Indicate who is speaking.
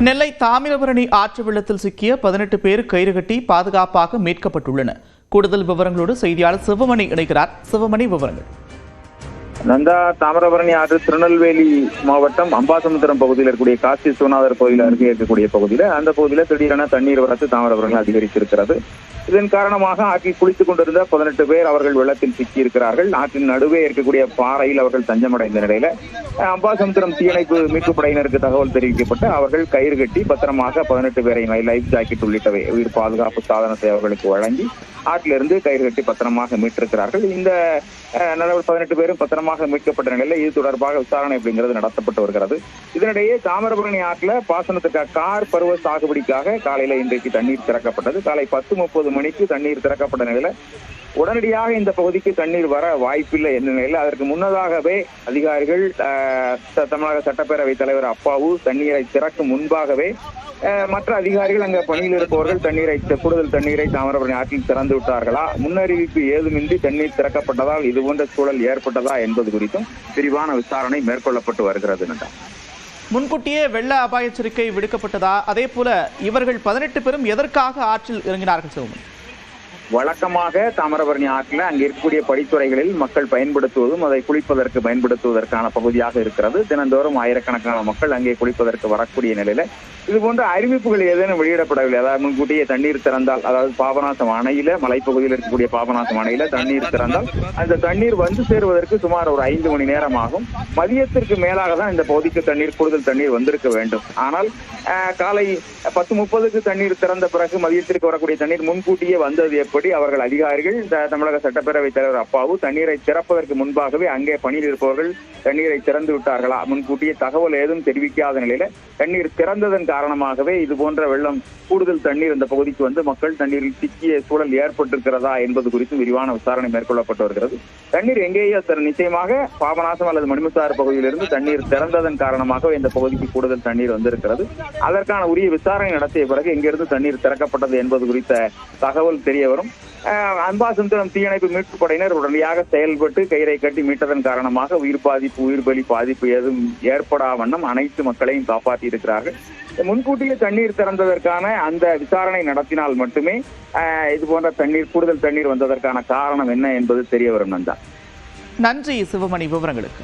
Speaker 1: நெல்லை தாமிரபரணி ஆற்று வெள்ளத்தில் சிக்கிய 18 பேர் கயிறு கட்டி பாதுகாப்பாக மீட்கப்பட்டுள்ளனர். கூடுதல் விவரங்களோடு செய்தியாளர் சிவமணி இணைக்கிறார். சிவமணி, விவரங்கள்.
Speaker 2: நந்தா, தாமிரபரணி ஆற்று திருநெல்வேலி மாவட்டம் அம்பாசமுத்திரம் பகுதியில் இருக்கக்கூடிய காசி விஸ்வநாதர் கோயில் அருகே இருக்கக்கூடிய பகுதியில் அந்த பகுதியில் திடீரென தண்ணீர் வரத்து தாமிரபரணி அதிகரித்திருக்கிறது. இதன் காரணமாக ஆற்றில் குளித்துக் கொண்டிருந்த 18 பேர் அவர்கள் வெள்ளத்தில் சிக்கியிருக்கிறார்கள். ஆற்றின் நடுவே இருக்கக்கூடிய பாறையில் அவர்கள் தஞ்சமடைந்த நிலையில அம்பாசமுத்திரம் தீயணைப்பு மீட்பு படையினருக்கு தகவல் தெரிவிக்கப்பட்டு அவர்கள் கயிறு கட்டி பத்திரமாக 18 பேரை லைஃப் ஜாக்கெட் உள்ளிட்டவை உயிர் பாதுகாப்பு சாதனத்தை அவர்களுக்கு வழங்கி ஆற்றிலிருந்து கயிறு கட்டி பத்திரமாக மீட்டிருக்கிறார்கள். இந்த 18 பேரும் பத்திரமாக மீட்கப்பட்ட நிலையில் இது தொடர்பாக விசாரணை அப்படிங்கிறது நடத்தப்பட்டு வருகிறது. இதனிடையே தாமிரபரணி ஆற்றில் பாசனத்துக்காக கார் பருவ சாகுபடிக்காக காலையில இன்றைக்கு தண்ணீர் திறக்கப்பட்டது. காலை 10:30 மணிக்கு தண்ணீர் திறக்கப்பட்ட நிலையில உடனடியாக இந்த பகுதிக்கு தண்ணீர் வர வாய்ப்பில்லை என்ற நிலையில் அதற்கு முன்னதாகவே அதிகாரிகள் தமிழக சட்டப்பேரவைத் தலைவர் அப்பாவு தண்ணீரை திறக்கும் முன்பாகவே மற்ற அதிகாரிகள் அங்க பணியில் இருப்பவர்கள் கூடுதல் தண்ணீரை தாமிரபரணி ஆற்றில் திறந்து விட்டார்களா, முன்னறிவிப்பு ஏதுமின்றி தண்ணீர் திறக்கப்பட்டதால் இதுபோன்ற சூழல் ஏற்பட்டதா என்பது குறித்தும் விரிவான விசாரணை மேற்கொள்ளப்பட்டு வருகிறது.
Speaker 1: முன்கூட்டியே வெள்ள அபாய எச்சரிக்கை விடுக்கப்பட்டதா? அதே போல இவர்கள் 18 பேரும் எதற்காக ஆற்றில் இறங்கினார்கள்? சிவமணி,
Speaker 2: வழக்கமாக தாமிரபரணி ஆற்றில் அங்கே இருக்கக்கூடிய படித்துறைகளில் மக்கள் பயன்படுத்துவதும் அதை குளிப்பதற்கு பயன்படுத்துவதற்கான பகுதியாக இருக்கிறது. தினந்தோறும் ஆயிரக்கணக்கான மக்கள் அங்கே குளிப்பதற்கு வரக்கூடிய நிலையில இது போன்ற அறிவிப்புகள் ஏதேனும் வெளியிடப்படவில்லை. அதாவது முன்கூட்டியே தண்ணீர் திறந்தால், அதாவது பாபநாசம் அணையில மலைப்பகுதியில் இருக்கக்கூடிய பாபநாசம் அணையில தண்ணீர் திறந்தால் அந்த தண்ணீர் வந்து சேருவதற்கு சுமார் ஒரு 5 மணி நேரம் ஆகும். மதியத்திற்கு மேலாக தான் இந்த பகுதிக்கு கூடுதல் தண்ணீர் வந்திருக்க வேண்டும். ஆனால் காலை 10:30க்கு தண்ணீர் திறந்த பிறகு மதியத்திற்கு வரக்கூடிய தண்ணீர் முன்கூட்டியே வந்தது எப்படி? அவர்கள் அதிகாரிகள் தமிழக சட்டப்பேரவைத் தலைவர் அப்பாவு தண்ணீரை திறப்பதற்கு முன்பாகவே அங்கே பணியில் இருப்பவர்கள் தண்ணீரை திறந்து விட்டார்களா, முன்கூட்டியே தகவல் ஏதும் தெரிவிக்காத நிலையில தண்ணீர் திறந்ததன் காரணமாகவே இது போன்ற வெள்ளம் கூடுதல் தண்ணீர் இந்த பகுதிக்கு வந்து மக்கள் தண்ணீரில் சிக்கிய சூழல் ஏற்பட்டிருக்கிறதா என்பது குறித்து விரிவான விசாரணை மேற்கொள்ளப்பட்டு வருகிறது. தண்ணீர் எங்கேயோ நிச்சயமாக பாபநாசம் அல்லது மணிமுத்தாறு பகுதியிலிருந்து தண்ணீர் திறந்ததன் காரணமாக இந்த பகுதிக்கு கூடுதல் தண்ணீர் வந்திருக்கிறது. அதற்கான உரிய விசாரணை நடத்திய பிறகு எங்கிருந்து தண்ணீர் திறக்கப்பட்டது என்பது குறித்த தகவல் தெரிய வரும். அம்பாசமுத்திரம் தீயணைப்பு மீட்பு படையினர் உடனடியாக செயல்பட்டு கயிறை கட்டி மீட்டதன் காரணமாக உயிர் பலி பாதிப்பு ஏதும் ஏற்படா வண்ணம் அனைத்து மக்களையும் காப்பாற்றி இருக்கிறார்கள். முன்கூட்டியே தண்ணீர் திறந்ததற்கான அந்த விசாரணை நடத்தினால் மட்டுமே இது போன்ற கூடுதல் தண்ணீர் வந்ததற்கான காரணம் என்ன என்பது தெரிய வரும்.
Speaker 1: நன்றி சிவமணி, விவரங்களுக்கு.